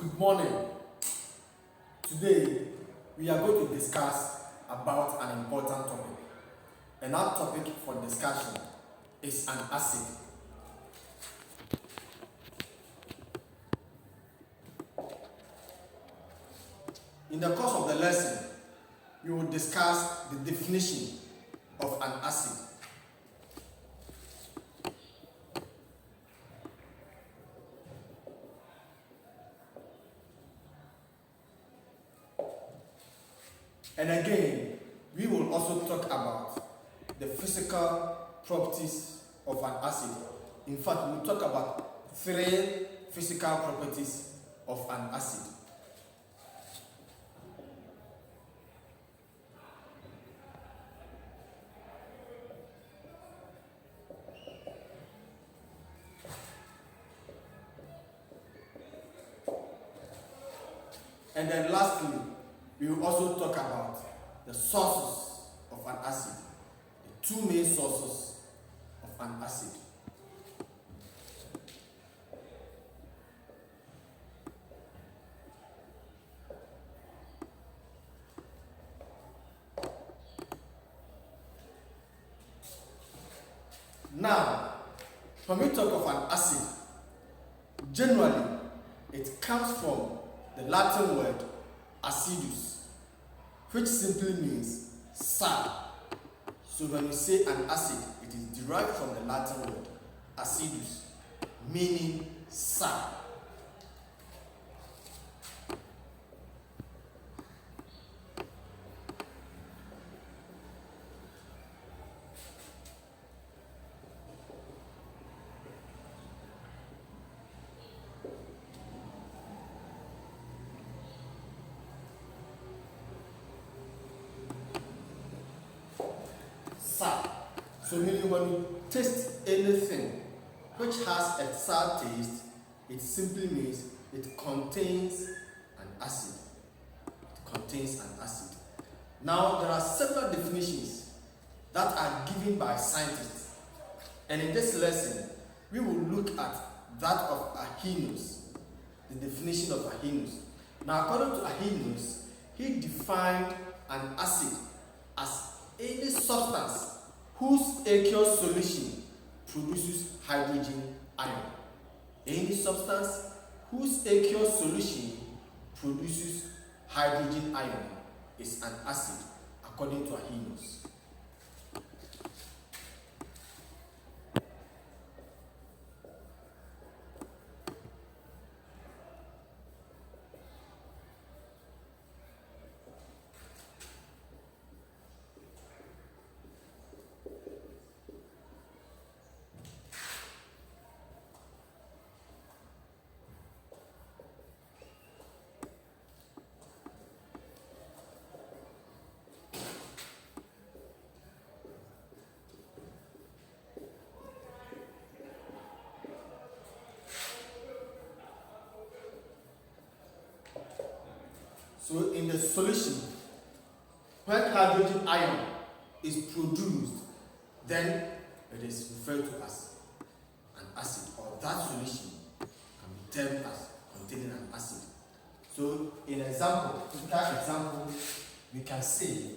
Good morning. Today we are going to discuss about an important topic, and our topic for discussion is an acid. In the course of the lesson, we will discuss the definition of an acid. And again, we will also talk about the physical properties of an acid. In fact, we'll talk about 3 physical properties of an acid. And then lastly, we will also talk about the sources of an acid, the 2 main sources of an acid. Now, when we talk of an acid, generally it comes from the Latin word acidus, which simply means sour. So when we say an acid, it is derived from the Latin word acidus, meaning sour. Sour. So meaning when you taste anything which has a sour taste, it simply means it contains an acid. It contains an acid. Now there are several definitions that are given by scientists, and in this lesson we will look at that of Arrhenius, the definition of Arrhenius. Now according to Arrhenius, he defined an acid as any substance whose aqueous solution produces hydrogen ion. Any substance whose aqueous solution produces hydrogen ion is an acid, according to Arrhenius. So in the solution, when hydrogen ion is produced, then it is referred to as an acid, or that solution can be termed as containing an acid. So in that example, we can say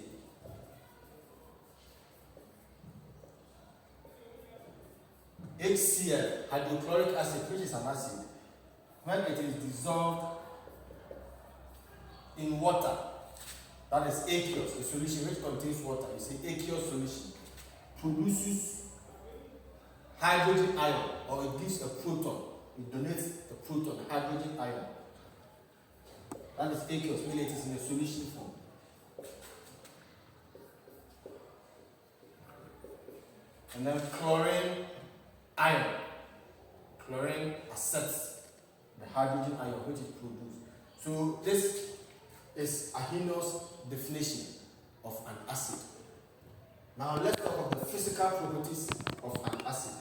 HCl, hydrochloric acid, which is an acid, when it is dissolved in water, that is aqueous, a solution which contains water, you say aqueous solution, produces hydrogen ion, or it gives a proton, it donates the proton, hydrogen ion. That is aqueous, meaning it is in a solution form. And then chlorine ion. Chlorine accepts the hydrogen ion which is produced. So this is Arrhenius' definition of an acid. Now let's talk about the physical properties of an acid.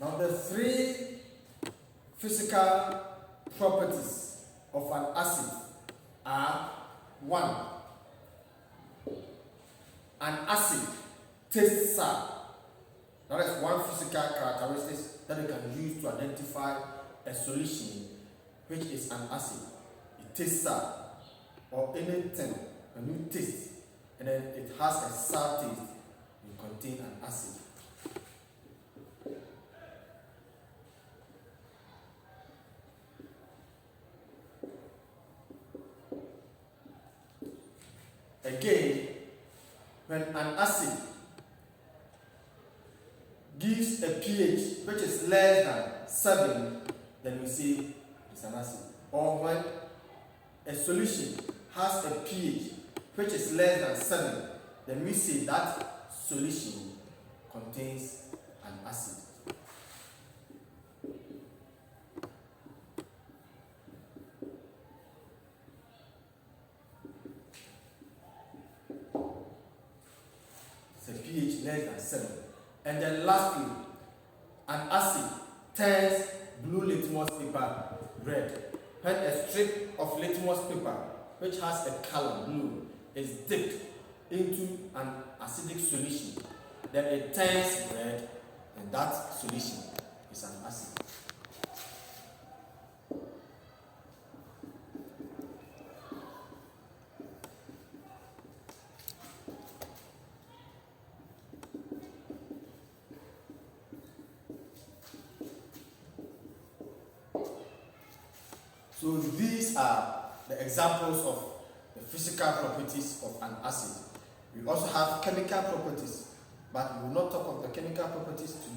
Now the 3 physical properties of an acid are: 1. An acid tastes sour. That is one physical characteristic that you can use to identify a solution which is an acid. It tastes sour, or anything when you taste and then it has a sour taste, you contain an acid. Again, when an acid gives a pH which is less than 7, then we say it's an acid. Or when a solution has a pH which is less than 7, then we say that solution contains an acid. It's a pH less than 7. And then lastly, an acid turns blue litmus paper red. When a strip of litmus paper which has a color blue is dipped into an acidic solution, then it turns red, and that solution is an acid. So these are the examples of the physical properties of an acid. We also have chemical properties, but we will not talk of the chemical properties today.